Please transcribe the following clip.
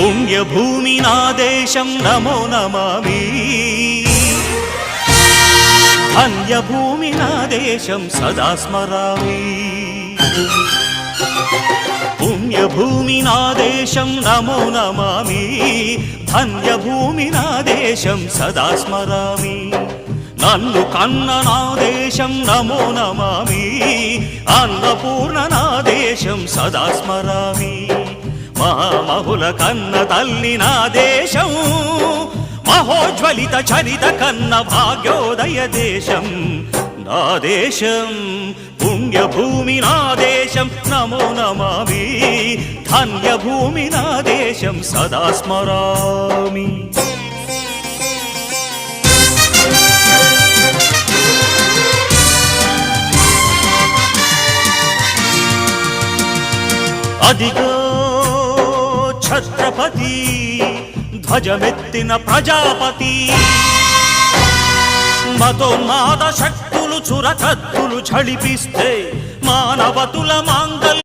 పుణ్యభూమి నా దేశం నమో నమామి ధన్యభూమి నా దేశం సదా స్మరామి పుణ్యభూమి నా దేశం నమో నమామి ధన్యభూమి నా దేశం సదా స్మరామి నన్ను కన్న నా దేశం నమో నమామి అన్నపూర్ణ నా దేశం సదా స్మరామి మహామహుల కన్న తల్లి నా దేశం మహోజ్వలిత చరిత కన్న భాగ్యోదయ దేశం నా దేశం పుణ్యభూమి నా దేశం నమో నమామి ధన్యభూమి నా దేశం సదా స్మరామి అదిగో ఛత్రపతి ధ్వజమెత్తిన ప్రజాపతి మతోన్మాద శక్తులు చురకత్తులు ఝళిపిస్తే మానవతుల మాంగళ్య